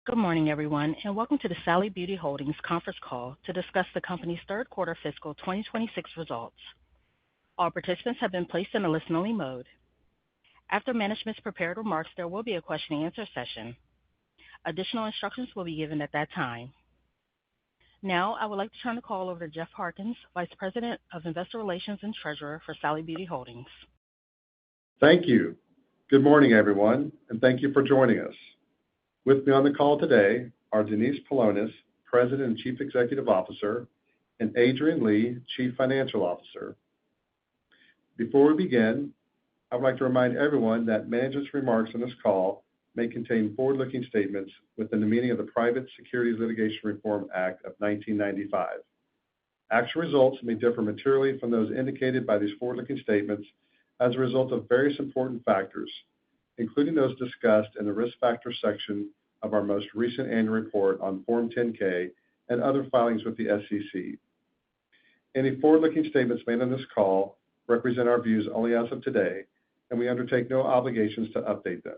Good morning, everyone, and welcome to the Sally Beauty Holdings conference call to discuss the company's third quarter fiscal 2026 results. All participants have been placed in a listen-only mode. After management's prepared remarks, there will be a question-and-answer session. Additional instructions will be given at that time. Now, I would like to turn the call over to Jeff Harkins, Vice President of Investor Relations and Treasurer for Sally Beauty Holdings. Thank you. Good morning, everyone, and thank you for joining us. With me on the call today are Denise Paulonis, President and Chief Executive Officer, and Adrienne Lee, Chief Financial Officer. Before we begin, I would like to remind everyone that management's remarks on this call may contain forward-looking statements within the meaning of the Private Securities Litigation Reform Act of 1995. Actual results may differ materially from those indicated by these forward-looking statements as a result of various important factors, including those discussed in the Risk Factors section of our most recent annual report on Form 10-K and other filings with the SEC. Any forward-looking statements made on this call represent our views only as of today, and we undertake no obligations to update them.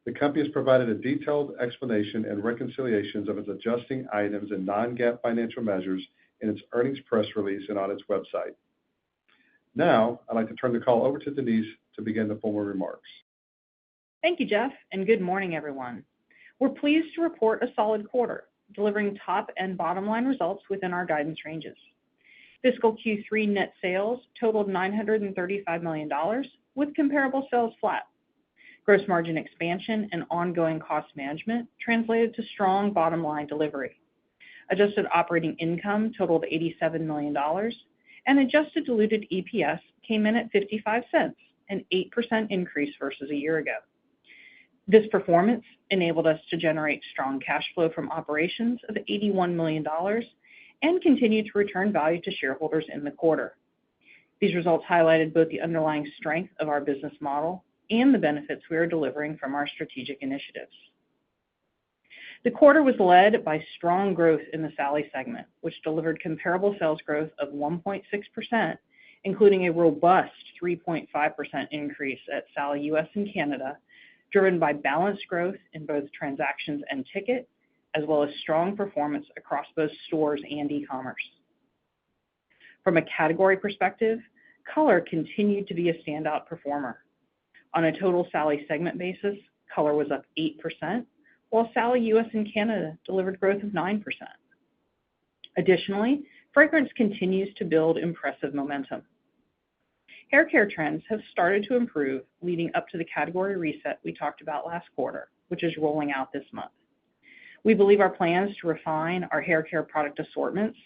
The company has provided a detailed explanation and reconciliations of its adjusting items and non-GAAP financial measures in its earnings press release and on its website. Now, I'd like to turn the call over to Denise to begin the formal remarks. Thank you, Jeff, and good morning, everyone. We're pleased to report a solid quarter, delivering top and bottom line results within our guidance ranges. Fiscal Q3 net sales totaled $935 million, with comparable sales flat. Gross margin expansion and ongoing cost management translated to strong bottom line delivery. Adjusted operating income totaled $87 million, and adjusted diluted EPS came in at 55 cents, an 8% increase versus a year ago. This performance enabled us to generate strong cash flow from operations of $81 million and continue to return value to shareholders in the quarter. These results highlighted both the underlying strength of our business model and the benefits we are delivering from our strategic initiatives. The quarter was led by strong growth in the Sally segment, which delivered comparable sales growth of 1.6%, including a robust 3.5% increase at Sally US and Canada, driven by balanced growth in both transactions and ticket, as well as strong performance across both stores and e-commerce. From a category perspective, color continued to be a standout performer. On a total Sally segment basis, color was up 8%, while Sally US and Canada delivered growth of 9%. Additionally, fragrance continues to build impressive momentum. Haircare trends have started to improve leading up to the category reset we talked about last quarter, which is rolling out this month. We believe our plans to refine our haircare product assortments,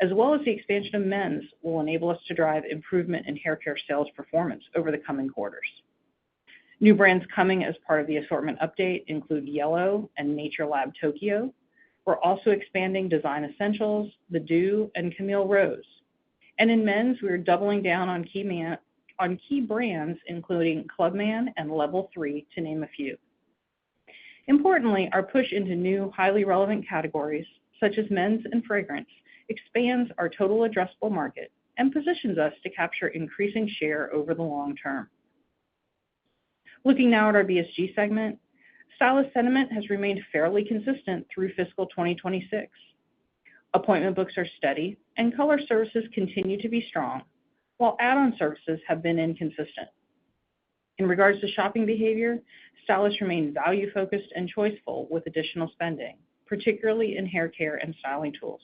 as well as the expansion of men's, will enable us to drive improvement in haircare sales performance over the coming quarters. New brands coming as part of the assortment update include Yellow and Nature Lab Tokyo. We're also expanding Design Essentials, The Dew, and Camille Rose. And in men's, we're doubling down on key brands, including Clubman and Level 3, to name a few. Importantly, our push into new, highly relevant categories, such as men's and fragrance, expands our total addressable market and positions us to capture increasing share over the long term. Looking now at our BSG segment, stylist sentiment has remained fairly consistent through fiscal 2026. Appointment books are steady, and color services continue to be strong, while add-on services have been inconsistent. In regards to shopping behavior, stylists remain value-focused and choiceful with additional spending, particularly in hair care and styling tools.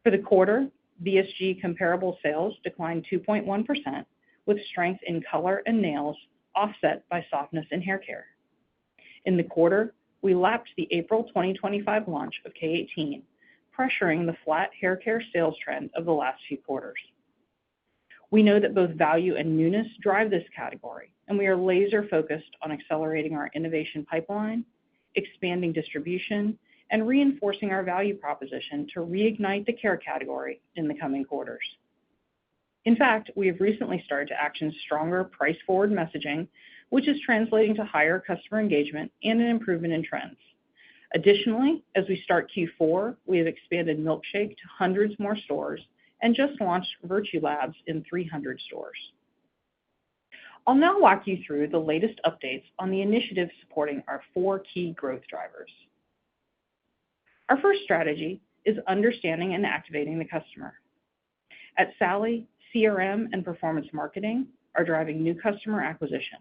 For the quarter, BSG comparable sales declined 2.1%, with strength in color and nails offset by softness in hair care. In the quarter, we lapped the April 2025 launch of K18, pressuring the flat hair care sales trend of the last few quarters. We know that both value and newness drive this category, and we are laser-focused on accelerating our innovation pipeline, expanding distribution, and reinforcing our value proposition to reignite the care category in the coming quarters. In fact, we have recently started to action stronger price-forward messaging, which is translating to higher customer engagement and an improvement in trends. Additionally, as we start Q4, we have expanded Milkshake to hundreds more stores and just launched Virtue Labs in 300 stores. I'll now walk you through the latest updates on the initiatives supporting our 4 key growth drivers. Our first strategy is understanding and activating the customer. At Sally, CRM and performance marketing are driving new customer acquisition.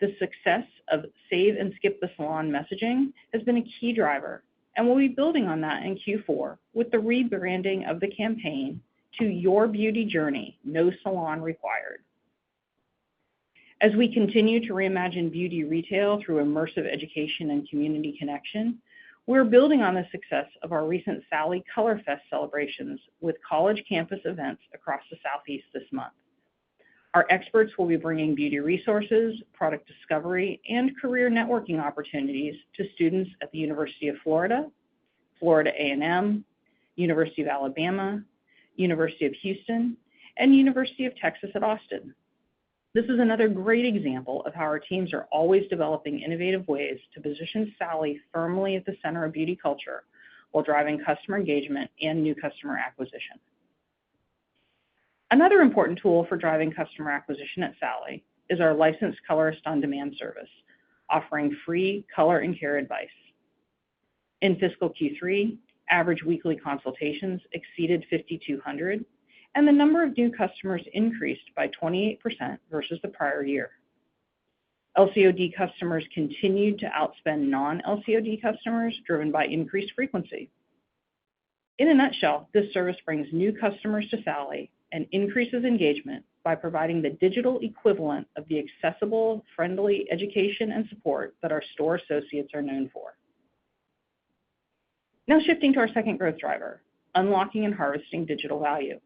The success of Save and Skip the Salon messaging has been a key driver, and we'll be building on that in Q4 with the rebranding of the campaign to Your Beauty Journey, No Salon Required. As we continue to reimagine beauty retail through immersive education and community connection, we're building on the success of our recent Sally Color Fest celebrations with college campus events across the Southeast this month. Our experts will be bringing beauty resources, product discovery, and career networking opportunities to students at the University of Florida, Florida A&M, University of Alabama, University of Houston, and University of Texas at Austin. This is another great example of how our teams are always developing innovative ways to position Sally firmly at the center of beauty culture while driving customer engagement and new customer acquisition. Another important tool for driving customer acquisition at Sally is our licensed colorist on-demand service, offering free color and care advice. In fiscal Q3, average weekly consultations exceeded 5,200, and the number of new customers increased by 28% versus the prior year. LCOD customers continued to outspend non-LCOD customers, driven by increased frequency. In a nutshell, this service brings new customers to Sally and increases engagement by providing the digital equivalent of the accessible, friendly education and support that our store associates are known for. Now shifting to our second growth driver, unlocking and harvesting digital value.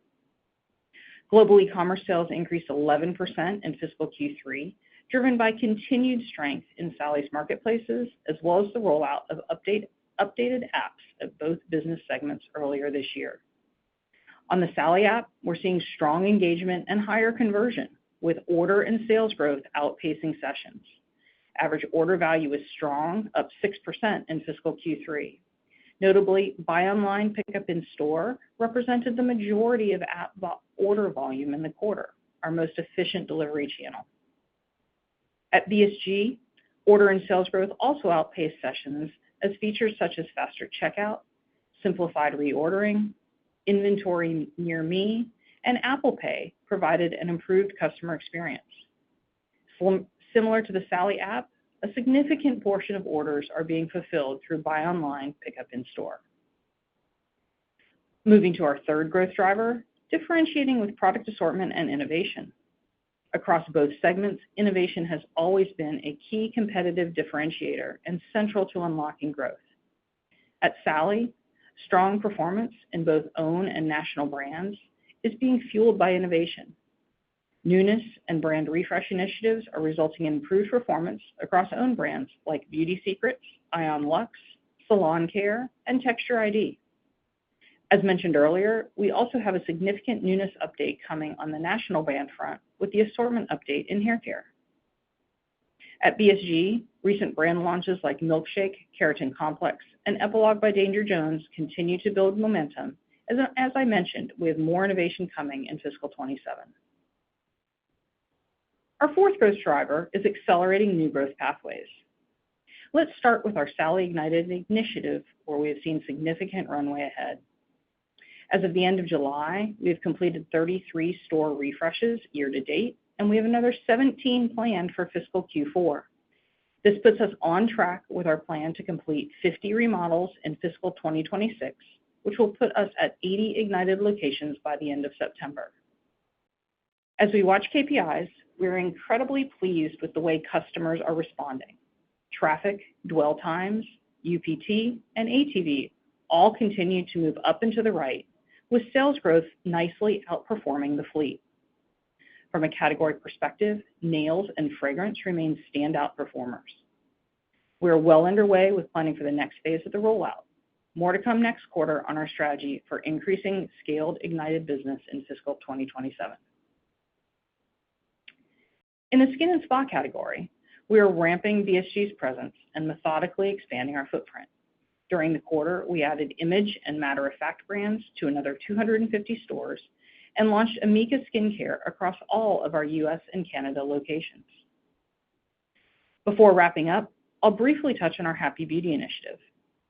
Global e-commerce sales increased 11% in fiscal Q3, driven by continued strength in Sally's marketplaces, as well as the rollout of updated apps at both business segments earlier this year. On the Sally app, we're seeing strong engagement and higher conversion, with order and sales growth outpacing sessions. Average order value is strong, up 6% in fiscal Q3. Notably, buy online, pick up in store represented the majority of app order volume in the quarter, our most efficient delivery channel. At BSG, order and sales growth also outpaced sessions as features such as faster checkout, simplified reordering, inventory near me, and Apple Pay provided an improved customer experience. Similar to the Sally app, a significant portion of orders are being fulfilled through buy online, pick up in store. Moving to our third growth driver, differentiating with product assortment and innovation. Across both segments, innovation has always been a key competitive differentiator and central to unlocking growth. At Sally, strong performance in both own and national brands is being fueled by innovation. Newness and brand refresh initiatives are resulting in improved performance across own brands like Beauty Secrets, Ion Luxe, Salon Care, and Texture ID. As mentioned earlier, we also have a significant newness update coming on the national brand front with the assortment update in haircare. At BSG, recent brand launches like Milkshake, Keratin Complex, and Epilogue by Danger Jones continue to build momentum. As I mentioned, we have more innovation coming in fiscal 27. Our fourth growth driver is accelerating new growth pathways. Let's start with our Sally Ignited initiative, where we have seen significant runway ahead. As of the end of July, we have completed 33 store refreshes year to date, and we have another 17 planned for fiscal Q4. This puts us on track with our plan to complete 50 remodels in fiscal 2026, which will put us at 80 Ignited locations by the end of September. As we watch KPIs, we're incredibly pleased with the way customers are responding. Traffic, dwell times, UPT, and ATV all continue to move up and to the right, with sales growth nicely outperforming the fleet. From a category perspective, nails and fragrance remain standout performers. We are well underway with planning for the next phase of the rollout. More to come next quarter on our strategy for increasing scaled Ignited business in fiscal 2027. In the skin and spa category, we are ramping BSG's presence and methodically expanding our footprint. During the quarter, we added Image and Matter of Fact brands to another 250 stores and launched Amika Skincare across all of our U.S. and Canada locations. Before wrapping up, I'll briefly touch on our Happy Beauty initiative.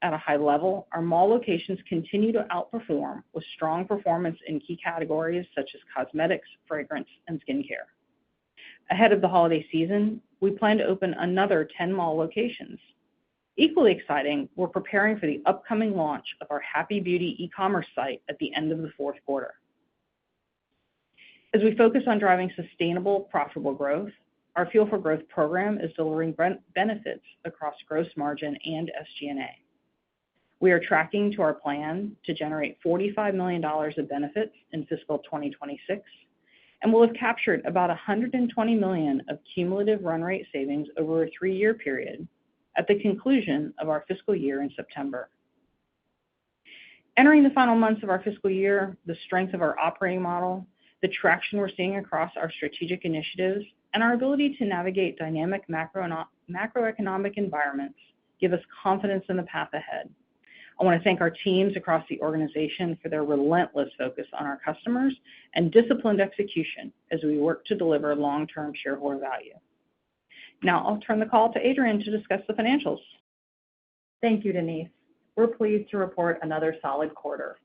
At a high level, our mall locations continue to outperform with strong performance in key categories such as cosmetics, fragrance, and skincare. Ahead of the holiday season, we plan to open another 10 mall locations. Equally exciting, we're preparing for the upcoming launch of our Happy Beauty e-commerce site at the end of the fourth quarter. As we focus on driving sustainable, profitable growth, our Fuel for Growth program is delivering benefits across gross margin and SG&A. We are tracking to our plan to generate $45 million of benefits in fiscal 2026, and we'll have captured about $120 million of cumulative run rate savings over a 3-year period at the conclusion of our fiscal year in September. Entering the final months of our fiscal year, the strength of our operating model, the traction we're seeing across our strategic initiatives, and our ability to navigate dynamic macroeconomic environments give us confidence in the path ahead. I want to thank our teams across the organization for their relentless focus on our customers and disciplined execution as we work to deliver long-term shareholder value. Now I'll turn the call to Adrienne to discuss the financials. Thank you, Denise. We're pleased to report another solid quarter.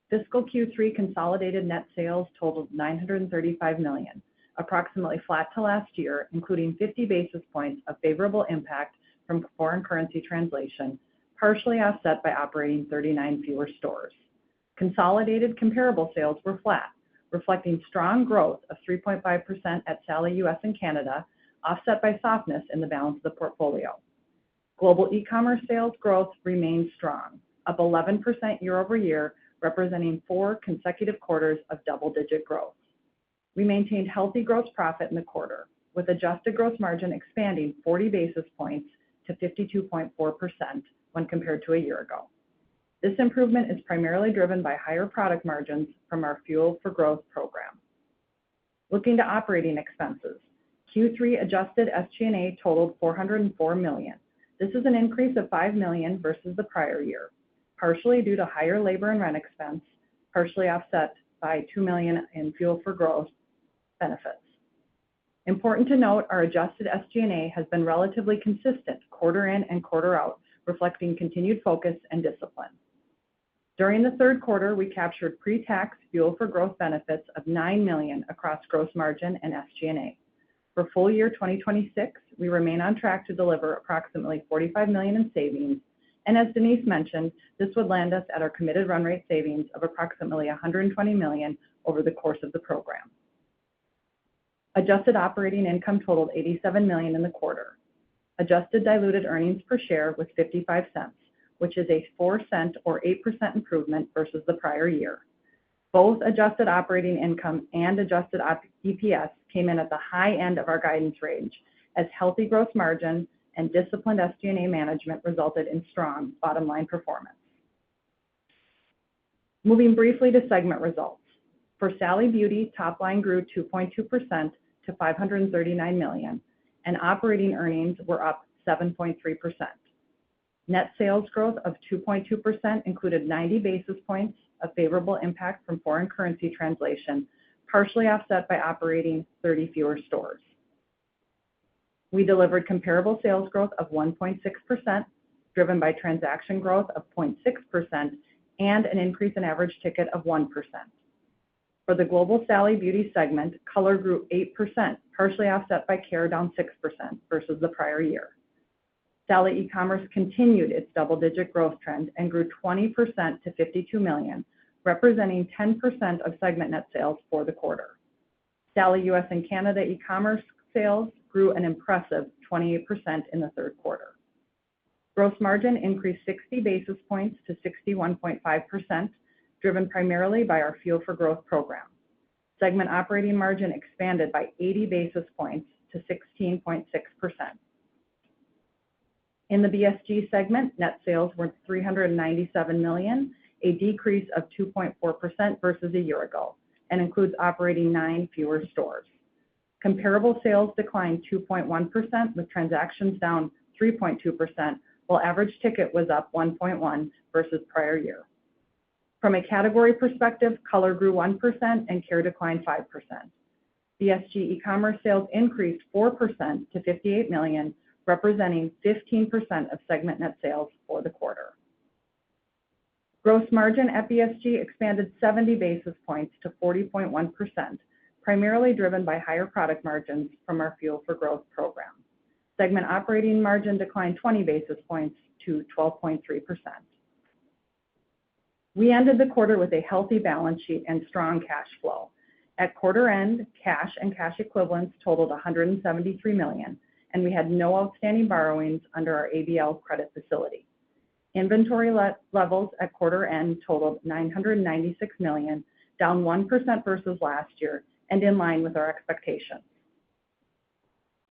Fiscal Q3 consolidated net sales totaled $935 million, approximately flat to last year, including 50 basis points of favorable impact from foreign currency translation, partially offset by operating 39 fewer stores. Consolidated comparable sales were flat, reflecting strong growth of 3.5% at Sally US and Canada, offset by softness in the balance of the portfolio. Global e-commerce sales growth remained strong, up 11% year over year, representing 4 consecutive quarters of double-digit growth. We maintained healthy gross profit in the quarter, with adjusted gross margin expanding 40 basis points to 52.4% when compared to a year ago. This improvement is primarily driven by higher product margins from our Fuel for Growth program. Looking to operating expenses, Q3 adjusted SG&A totaled $404 million. This is an increase of $5 million versus the prior year, partially due to higher labor and rent expense, partially offset by $2 million in Fuel for Growth benefits. Important to note, our adjusted SG&A has been relatively consistent quarter in and quarter out, reflecting continued focus and discipline. During the third quarter, we captured pre-tax Fuel for Growth benefits of $9 million across gross margin and SG&A. For full year 2026, we remain on track to deliver approximately $45 million in savings, and as Denise mentioned, this would land us at our committed run rate savings of approximately $120 million over the course of the program. Adjusted operating income totaled $87 million in the quarter. Adjusted diluted earnings per share was 55 cents, which is a 4-cent or 8% improvement versus the prior year. Both adjusted operating income and adjusted EPS came in at the high end of our guidance range, as healthy gross margin and disciplined SG&A management resulted in strong bottom-line performance. Moving briefly to segment results. For Sally Beauty, top line grew 2.2% to $539 million, and operating earnings were up 7.3%. Net sales growth of 2.2% included 90 basis points of favorable impact from foreign currency translation, partially offset by operating 30 fewer stores. We delivered comparable sales growth of 1.6%, driven by transaction growth of 0.6% and an increase in average ticket of 1%. For the global Sally Beauty segment, color grew 8%, partially offset by care down 6% versus the prior year. Sally e-commerce continued its double-digit growth trend and grew 20% to $52 million, representing 10% of segment net sales for the quarter. Sally US and Canada e-commerce sales grew an impressive 28% in the third quarter. Gross margin increased 60 basis points to 61.5%, driven primarily by our Fuel for Growth program. Segment operating margin expanded by 80 basis points to 16.6%. In the BSG segment, net sales were $397 million, a decrease of 2.4% versus a year ago, and includes operating 9 fewer stores. Comparable sales declined 2.1%, with transactions down 3.2%, while average ticket was up 1.1% versus prior year. From a category perspective, color grew 1% and care declined 5%. BSG e-commerce sales increased 4% to $58 million, representing 15% of segment net sales for the quarter. Gross margin at BSG expanded 70 basis points to 40.1%, primarily driven by higher product margins from our Fuel for Growth program. Segment operating margin declined 20 basis points to 12.3%. We ended the quarter with a healthy balance sheet and strong cash flow. At quarter end, cash and cash equivalents totaled $173 million, and we had no outstanding borrowings under our ABL credit facility. Inventory levels at quarter end totaled $996 million, down 1% versus last year, and in line with our expectations.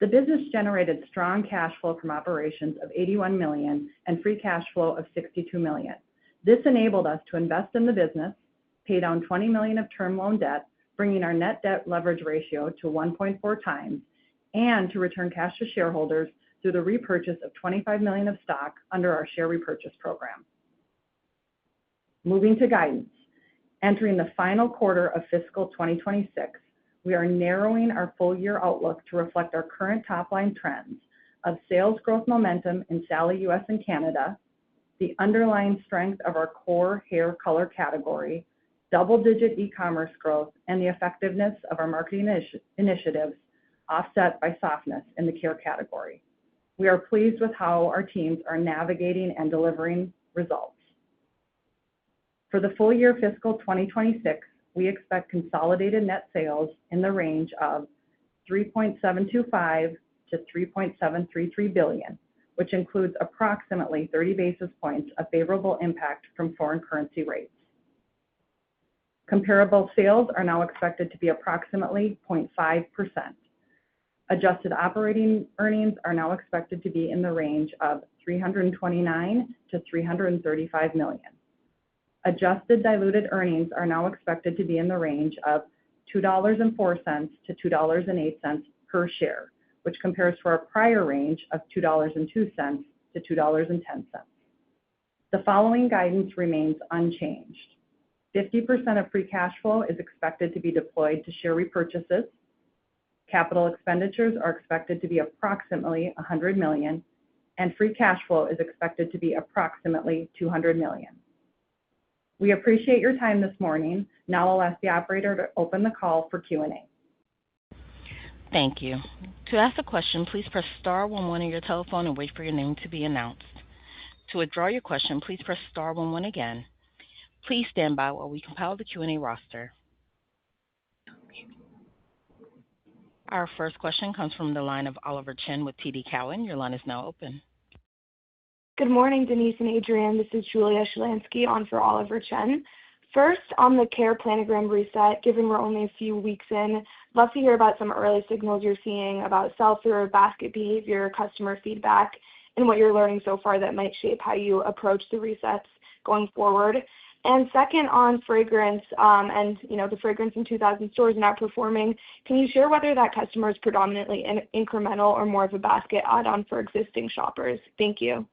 The business generated strong cash flow from operations of $81 million and free cash flow of $62 million. This enabled us to invest in the business, pay down $20 million of term loan debt, bringing our net debt leverage ratio to 1.4 times, and to return cash to shareholders through the repurchase of $25 million of stock under our share repurchase program. Moving to guidance. Entering the final quarter of fiscal 2026, we are narrowing our full-year outlook to reflect our current top-line trends of sales growth momentum in Sally US and Canada, the underlying strength of our core hair color category, double-digit e-commerce growth, and the effectiveness of our marketing initiatives offset by softness in the care category. We are pleased with how our teams are navigating and delivering results. For the full year fiscal 2026, we expect consolidated net sales in the range of $3.725 to $3.733 billion, which includes approximately 30 basis points of favorable impact from foreign currency rates. Comparable sales are now expected to be approximately 0.5%. Adjusted operating earnings are now expected to be in the range of $329 to $335 million. Adjusted diluted earnings are now expected to be in the range of $2.04 to $2.08 per share, which compares to our prior range of $2.02 to $2.10. The following guidance remains unchanged. 50% of free cash flow is expected to be deployed to share repurchases. Capital expenditures are expected to be approximately $100 million, and free cash flow is expected to be approximately $200 million. We appreciate your time this morning. Now I'll ask the operator to open the call for Q&A. Thank you. To ask a question, please press star 11 on your telephone and wait for your name to be announced. To withdraw your question, please press star 11 again. Please stand by while we compile the Q&A roster. Our first question comes from the line of Oliver Chen with TD Cowen. Your line is now open. Good morning, Denise and Adrienne. This is Julia Shalansky on for Oliver Chen. First, on the care planogram reset, given we're only a few weeks in, love to hear about some early signals you're seeing about sell-through, basket behavior, customer feedback, and what you're learning so far that might shape how you approach the resets going forward. And second, on fragrance, the fragrance in 2,000 stores not performing, can you share whether that customer is predominantly incremental or more of a basket add-on for existing shoppers? Thank you.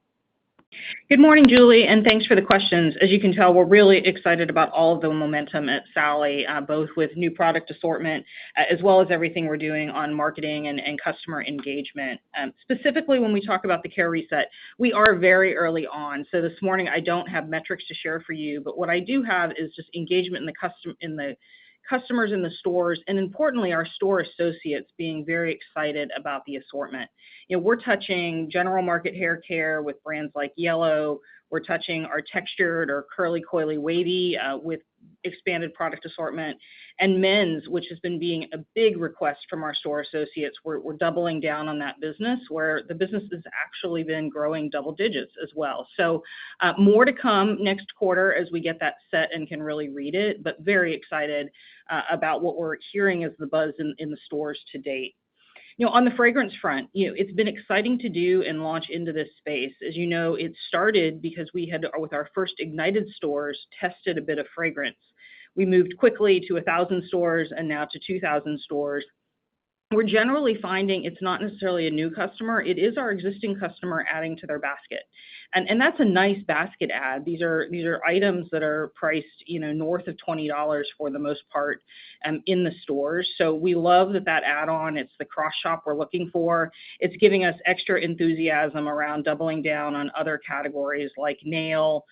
Good morning, Julie, and thanks for the questions. As you can tell, we're really excited about all of the momentum at Sally, both with new product assortment as well as everything we're doing on marketing and customer engagement. Specifically, when we talk about the care reset, we are very early on. So this morning, I don't have metrics to share for you, but what I do have is just engagement in the customers in the stores, and importantly, our store associates being very excited about the assortment. We're touching general market hair care with brands like Yellow. We're touching our textured or curly, coily, wavy with expanded product assortment, and men's, which has been being a big request from our store associates. We're doubling down on that business, where the business has actually been growing double digits as well. So more to come next quarter as we get that set and can really read it, but very excited about what we're hearing as the buzz in the stores to date. On the fragrance front, it's been exciting to do and launch into this space. As you know, it started because we had, with our first Ignited stores, tested a bit of fragrance. We moved quickly to 1,000 stores and now to 2,000 stores. we're generally finding it's not necessarily a new customer. It is our existing customer adding to their basket. And that's a nice basket add. These are items that are priced, north of $20 for the most part in the stores. So we love that add-on. It's the cross shop we're looking for. It's giving us extra enthusiasm around doubling down on other categories like nail.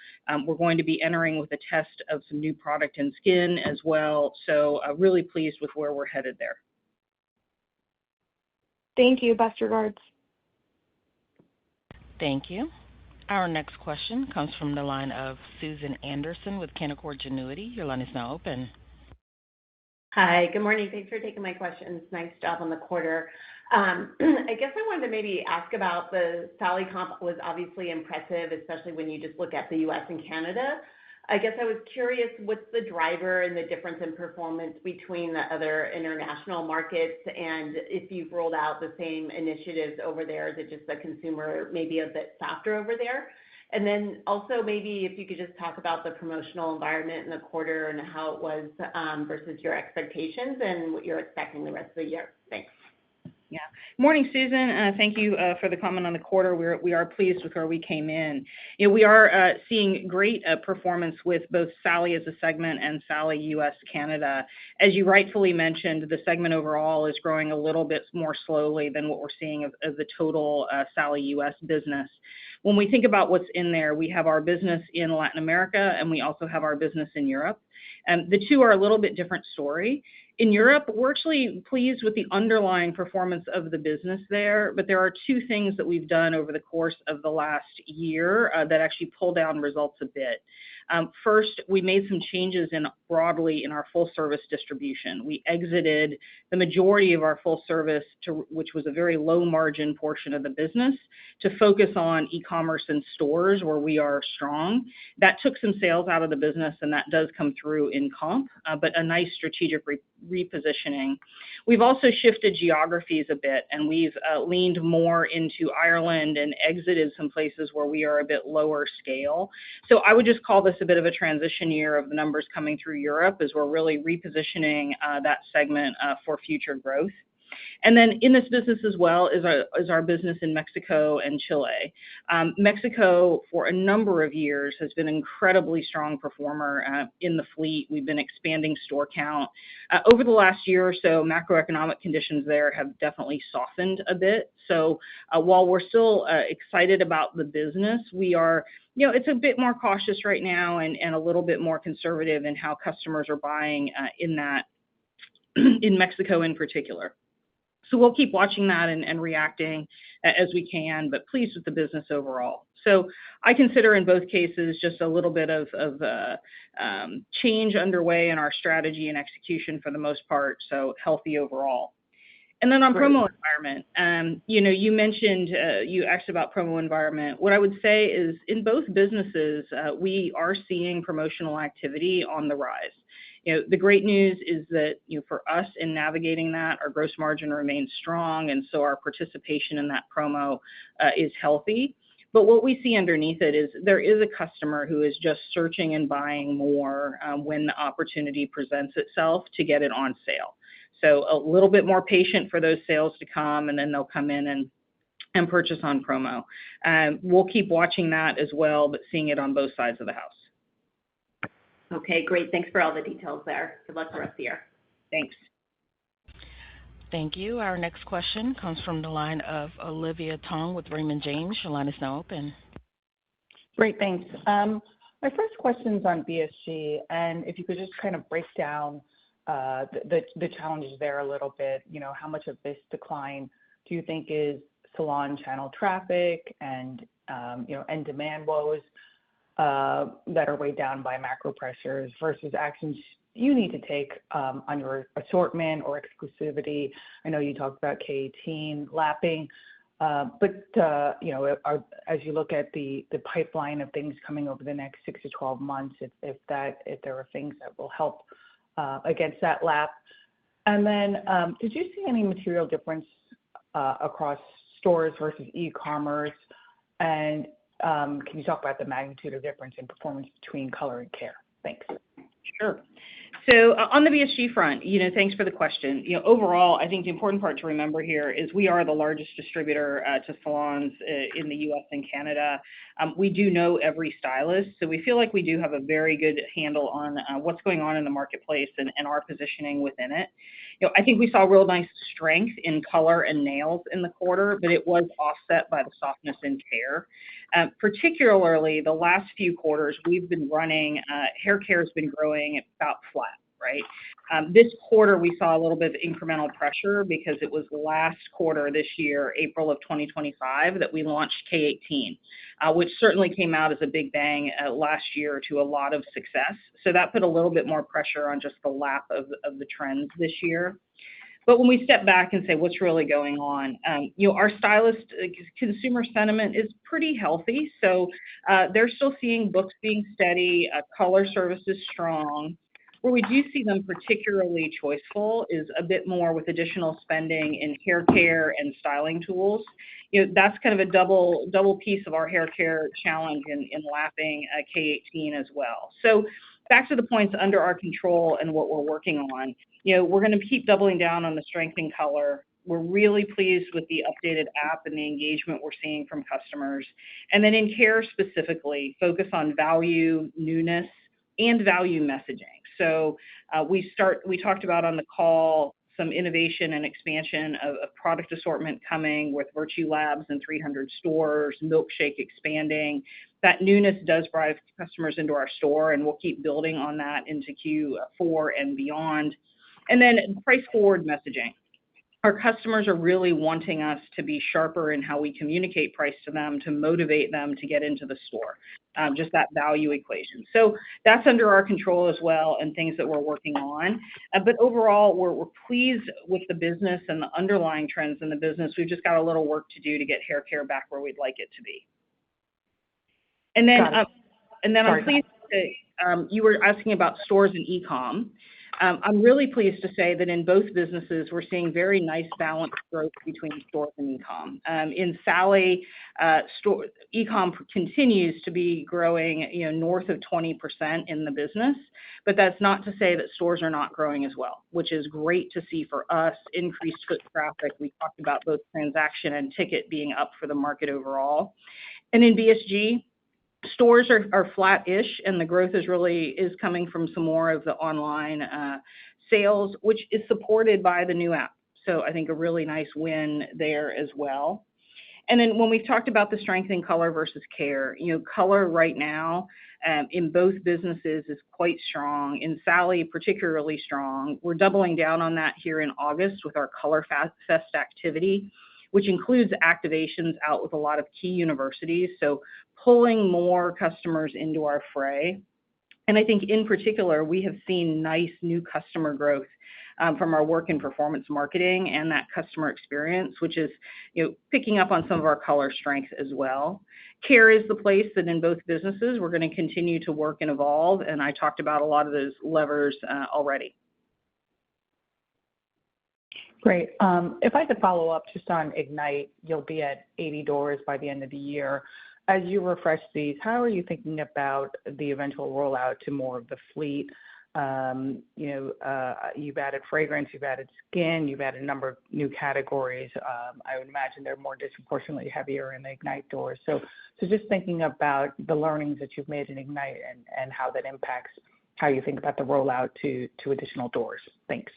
We're going to be entering with a test of some new product in skin as well. So really pleased with where we're headed there. Thank you. Best regards. Thank you. Our next question comes from the line of Susan Anderson with Canaccord Genuity. Your line is now open. Hi, good morning. Thanks for taking my questions. Nice job on the quarter. I guess I wanted to maybe ask about the Sally comp was obviously impressive, especially when you just look at the U.S. and Canada. I guess I was curious, what's the driver and the difference in performance between the other international markets, and if you've rolled out the same initiatives over there, is it just the consumer maybe a bit softer over there? And then also maybe if you could just talk about the promotional environment in the quarter and how it was versus your expectations and what you're expecting the rest of the year. Thanks. Yeah. Morning, Susan. Thank you for the comment on the quarter. We are pleased with where we came in. We are seeing great performance with both Sally as a segment and Sally US Canada. As you rightfully mentioned, the segment overall is growing a little bit more slowly than what we're seeing of the total Sally US business. When we think about what's in there, we have our business in Latin America, and we also have our business in Europe. And the two are a little bit different story. In Europe, we're actually pleased with the underlying performance of the business there, but there are two things that we've done over the course of the last year that actually pull down results a bit. First, we made some changes broadly in our full service distribution. We exited the majority of our full service, which was a very low margin portion of the business, to focus on e-commerce and stores where we are strong. That took some sales out of the business, and that does come through in comp, but a nice strategic repositioning. We've also shifted geographies a bit, and we've leaned more into Ireland and exited some places where we are a bit lower scale. So I would just call this a bit of a transition year of the numbers coming through Europe as we're really repositioning that segment for future growth. And then in this business as well is our business in Mexico and Chile. Mexico, for a number of years, has been an incredibly strong performer in the fleet. We've been expanding store count. Over the last year or so, macroeconomic conditions there have definitely softened a bit. So while we're still excited about the business, we are, it's a bit more cautious right now and a little bit more conservative in how customers are buying in Mexico in particular. So we'll keep watching that and reacting as we can, but pleased with the business overall. So I consider in both cases just a little bit of change underway in our strategy and execution for the most part, so healthy overall. And then on promo environment, you mentioned, you asked about promo environment. What I would say is in both businesses, we are seeing promotional activity on the rise. The great news is that, for us in navigating that, our gross margin remains strong, and so our participation in that promo is healthy. But what we see underneath it is there is a customer who is just searching and buying more when the opportunity presents itself to get it on sale. So a little bit more patient for those sales to come, and then they'll come in and purchase on promo. We'll keep watching that as well, but seeing it on both sides of the house. Okay, great. Thanks for all the details there. Good luck the rest of the year. Thanks. Thank you. Our next question comes from the line of Olivia Tong with Raymond James. Your line is now open. Great, thanks. My first question is on BSG, and if you could just kind of break down the challenges there a little bit. How much of this decline do you think is salon channel traffic and end demand woes that are weighed down by macro pressures versus actions you need to take on your assortment or exclusivity? I know you talked about K18 lapping, but as you look at the pipeline of things coming over the next 6 to 12 months, if there are things that will help against that lap. And then did you see any material difference across stores versus e-commerce? And can you talk about the magnitude of difference in performance between color and care? Thanks. Sure. So on the BSG front, thanks for the question. Overall, I think the important part to remember here is we are the largest distributor to salons in the U.S. and Canada. We do know every stylist, so we feel like we do have a very good handle on what's going on in the marketplace and our positioning within it. I think we saw real nice strength in color and nails in the quarter, but it was offset by the softness in care. Particularly the last few quarters, we've been running, hair care has been growing about flat, right? This quarter, we saw a little bit of incremental pressure because it was last quarter this year, April of 2025, that we launched K18, which certainly came out as a big bang last year to a lot of success. So that put a little bit more pressure on just the lap of the trends this year. But when we step back and say what's really going on, our stylist consumer sentiment is pretty healthy. So they're still seeing books being steady, color service is strong. Where we do see them particularly choiceful is a bit more with additional spending in hair care and styling tools. That's kind of a double piece of our hair care challenge in lapping K18 as well. So back to the points under our control and what we're working on. We're going to keep doubling down on the strength in color. We're really pleased with the updated app and the engagement we're seeing from customers. And then in care specifically, focus on value, newness, and value messaging. So we talked about on the call some innovation and expansion of product assortment coming with Virtue Labs in 300 stores, Milkshake expanding. That newness does drive customers into our store, and we'll keep building on that into Q4 and beyond. And then price forward messaging. Our customers are really wanting us to be sharper in how we communicate price to them, to motivate them to get into the store, just that value equation. So that's under our control as well and things that we're working on. But overall, we're pleased with the business and the underlying trends in the business. We've just got a little work to do to get hair care back where we'd like it to be. And then I'm pleased that you were asking about stores and e-com. I'm really pleased to say that in both businesses, we're seeing very nice balanced growth between stores and e-com. In Sally, e-com continues to be growing, north of 20% in the business, but that's not to say that stores are not growing as well, which is great to see for us. Increased foot traffic. We talked about both transaction and ticket being up for the market overall. And in BSG, stores are flat-ish, and the growth is coming from some more of the online sales, which is supported by the new app. So I think a really nice win there as well. And then when we've talked about the strength in color versus care, color right now in both businesses is quite strong. In Sally, particularly strong. We're doubling down on that here in August with our Color Fest activity, which includes activations out with a lot of key universities. So pulling more customers into our fray. And I think in particular, we have seen nice new customer growth from our work in performance marketing and that customer experience, which is picking up on some of our color strengths as well. Care is the place that in both businesses, we're going to continue to work and evolve. And I talked about a lot of those levers already. Great. If I could follow up just on Ignite, you'll be at 80 doors by the end of the year. As you refresh these, how are you thinking about the eventual rollout to more of the fleet? You've added fragrance, you've added skin, you've added a number of new categories. I would imagine they're more disproportionately heavier in the Ignite doors. So just thinking about the learnings that you've made in Ignite and how that impacts how you think about the rollout to additional doors. Thanks.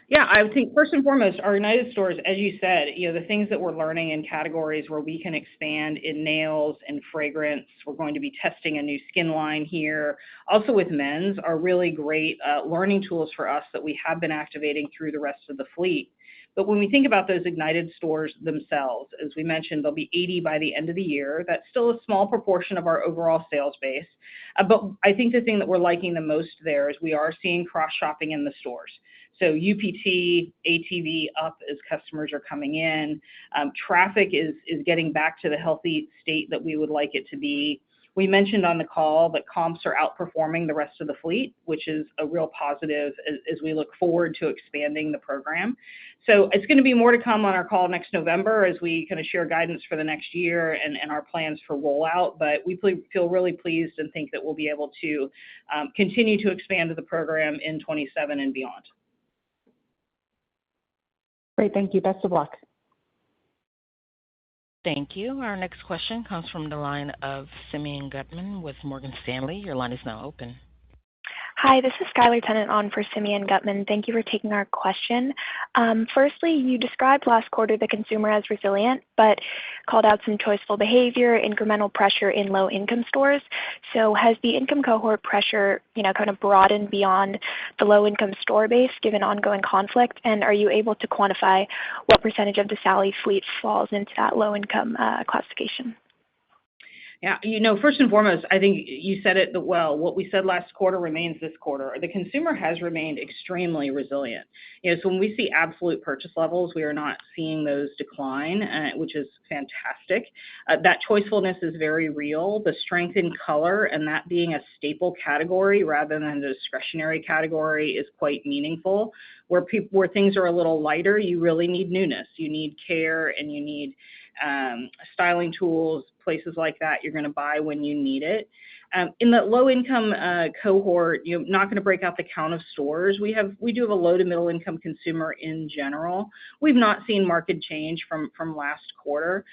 Yeah, I would think first and foremost, our United stores, as you said, the things that we're learning in categories where we can expand in nails and fragrance. We're going to be testing a new skin line here. Also with men's are really great learning tools for us that we have been activating through the rest of the fleet. But when we think about those Ignited stores themselves, as we mentioned, there'll be 80 by the end of the year. That's still a small proportion of our overall sales base. But I think the thing that we're liking the most there is we are seeing cross-shopping in the stores. So UPT, ATV up as customers are coming in. Traffic is getting back to the healthy state that we would like it to be. We mentioned on the call that comps are outperforming the rest of the fleet, which is a real positive as we look forward to expanding the program. So it's going to be more to come on our call next November as we kind of share guidance for the next year and our plans for rollout. But we feel really pleased and think that we'll be able to continue to expand the program in 27 and beyond. Great. Thank you. Best of luck. Thank you. Our next question comes from the line of Simeon Gutman with Morgan Stanley. Your line is now open. Hi, this is Skylar Tennant on for Simeon Gutman. Thank you for taking our question. Firstly, you described last quarter the consumer as resilient, but called out some choiceful behavior, incremental pressure in low-income stores. So has the income cohort pressure, kind of broadened beyond the low-income store base given ongoing conflict? And are you able to quantify what percentage of the Sally fleet falls into that low-income classification? Yeah, first and foremost, I think you said it well. What we said last quarter remains this quarter. The consumer has remained extremely resilient. So when we see absolute purchase levels, we are not seeing those decline, which is fantastic. That choicefulness is very real. The strength in color and that being a staple category rather than a discretionary category is quite meaningful. Where things are a little lighter, you really need newness. You need care and you need styling tools, places like that you're going to buy when you need it. In the low-income cohort, you're not going to break out the count of stores. We do have a low to middle income consumer in general. We've not seen market change from last quarter.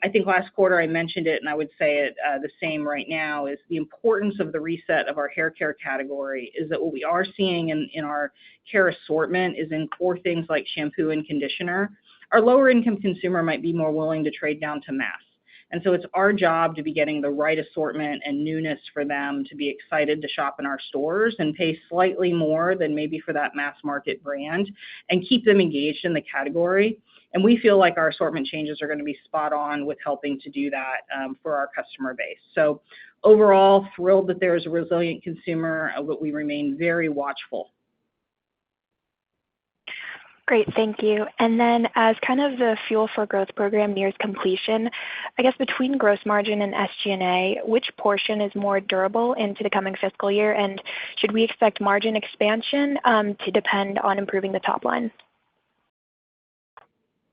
I think last quarter I mentioned it, and I would say it the same right now, is the importance of the reset of our haircare category is that what we are seeing in our care assortment is in core things like shampoo and conditioner. Our lower income consumer might be more willing to trade down to mass. And so it's our job to be getting the right assortment and newness for them to be excited to shop in our stores and pay slightly more than maybe for that mass market brand and keep them engaged in the category. And we feel like our assortment changes are going to be spot on with helping to do that for our customer base. So overall, thrilled that there is a resilient consumer, but we remain very watchful. Great, thank you. And then as kind of the Fuel for Growth program nears completion, I guess between gross margin and SG&A, which portion is more durable into the coming fiscal year? And should we expect margin expansion to depend on improving the top line?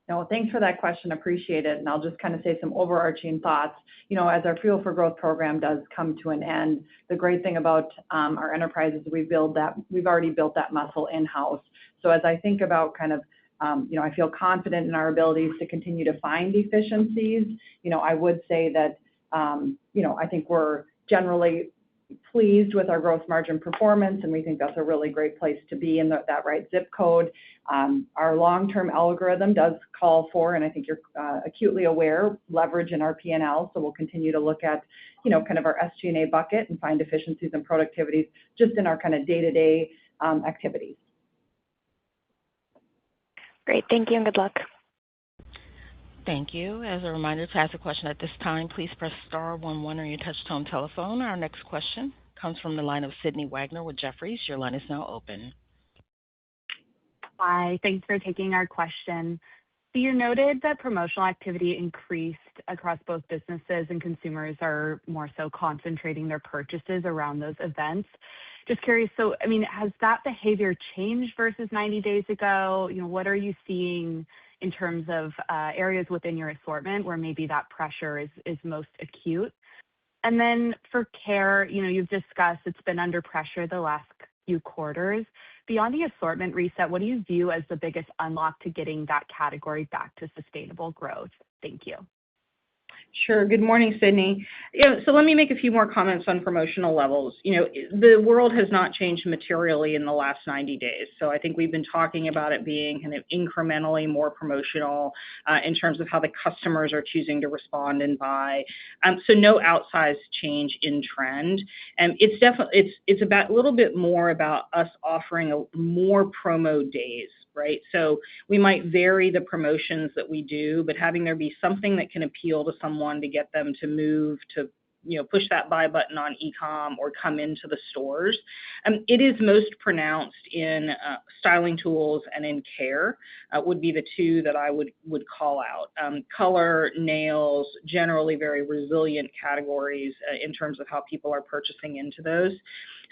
No, thanks for that question. Appreciate it. And I'll just kind of say some overarching thoughts. As our Fuel for Growth program does come to an end, the great thing about our enterprise is we've already built that muscle in-house. So as I think about kind of, I feel confident in our abilities to continue to find efficiencies. I would say that, I think we're generally pleased with our gross margin performance, and we think that's a really great place to be in that right zip code. Our long-term algorithm does call for, and I think you're acutely aware, leverage in our P&L. So we'll continue to look at, kind of our SG&A bucket and find efficiencies and productivities just in our kind of day-to-day activities. Great. Thank you and good luck. Thank you. As a reminder, to ask a question at this time, please press star 11 on your touch-tone telephone. Our next question comes from the line of Sydney Wagner with Jefferies. Your line is now open. Hi, thanks for taking our question. So you noted that promotional activity increased across both businesses and consumers are more so concentrating their purchases around those events. Just curious, so, has that behavior changed versus 90 days ago? What are you seeing in terms of areas within your assortment where maybe that pressure is most acute? And then for care, you've discussed it's been under pressure the last few quarters. Beyond the assortment reset, what do you view as the biggest unlock to getting that category back to sustainable growth? Thank you. Sure. Good morning, Sydney. So let me make a few more comments on promotional levels. The world has not changed materially in the last 90 days. So I think we've been talking about it being kind of incrementally more promotional in terms of how the customers are choosing to respond and buy. So no outsized change in trend. And it's about a little bit more about us offering more promo days. Right? So we might vary the promotions that we do, but having there be something that can appeal to someone to get them to move to push that buy button on e-com or come into the stores. It is most pronounced in styling tools and in care would be the two that I would call out. Color, nails, generally very resilient categories in terms of how people are purchasing into those.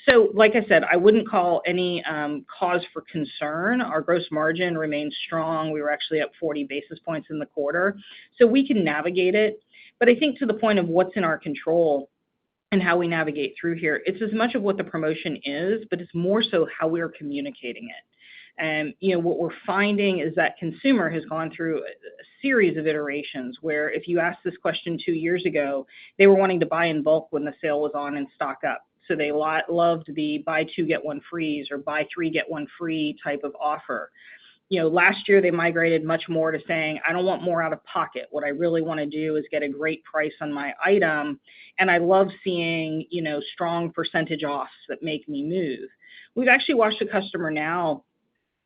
So like I said, I wouldn't call any cause for concern. Our gross margin remains strong. We were actually up 40 basis points in the quarter. So we can navigate it. But I think to the point of what's in our control and how we navigate through here, it's as much of what the promotion is, but it's more so how we're communicating it. And what we're finding is that consumer has gone through a series of iterations where if you asked this question 2 years ago, they were wanting to buy in bulk when the sale was on and stock up. So they loved the buy 2, get 1 frees or buy 3, get 1 free type of offer. Last year they migrated much more to saying, I don't want more out of pocket. What I really want to do is get a great price on my item. And I love seeing, strong percentage offs that make me move. We've actually watched a customer now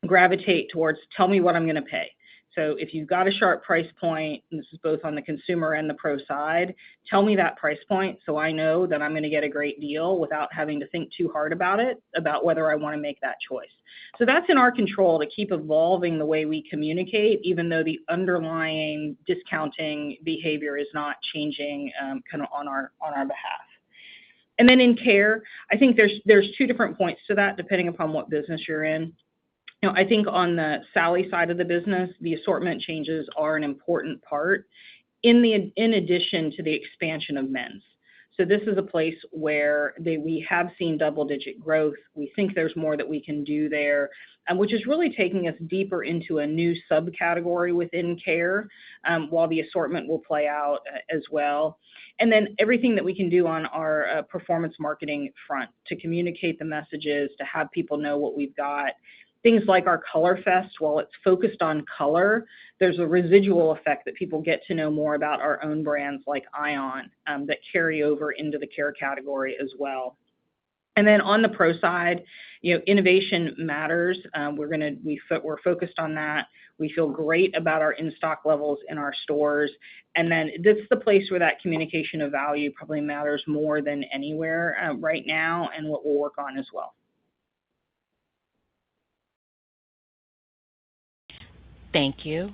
gravitate towards, tell me what I'm going to pay. So if you've got a sharp price point, and this is both on the consumer and the pro side, tell me that price point so I know that I'm going to get a great deal without having to think too hard about it, about whether I want to make that choice. So that's in our control to keep evolving the way we communicate, even though the underlying discounting behavior is not changing kind of on our behalf. And then in care, I think there's 2 different points to that, depending upon what business you're in. I think on the Sally side of the business, the assortment changes are an important part in addition to the expansion of men's. So this is a place where we have seen double-digit growth. We think there's more that we can do there, which is really taking us deeper into a new subcategory within care, while the assortment will play out as well. And then everything that we can do on our performance marketing front to communicate the messages, to have people know what we've got. Things like our Color Fest, while it's focused on color, there's a residual effect that people get to know more about our own brands like Ion that carry over into the care category as well. And then on the pro side, innovation matters. We're focused on that. We feel great about our in-stock levels in our stores. And then this is the place where that communication of value probably matters more than anywhere right now, and what we'll work on as well. Thank you.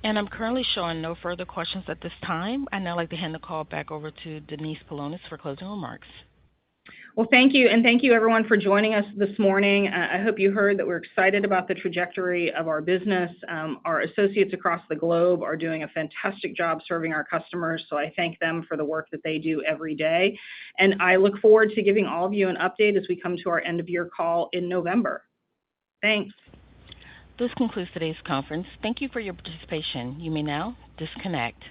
And I'm currently showing no further questions at this time. I'd now like to hand the call back over to Denise Paulonis for closing remarks. Well, thank you. And thank you, everyone, for joining us this morning. I hope you heard that we're excited about the trajectory of our business. Our associates across the globe are doing a fantastic job serving our customers, so I thank them for the work that they do every day. And I look forward to giving all of you an update as we come to our end-of-year call in November. Thanks. This concludes today's conference. Thank you for your participation. You may now disconnect.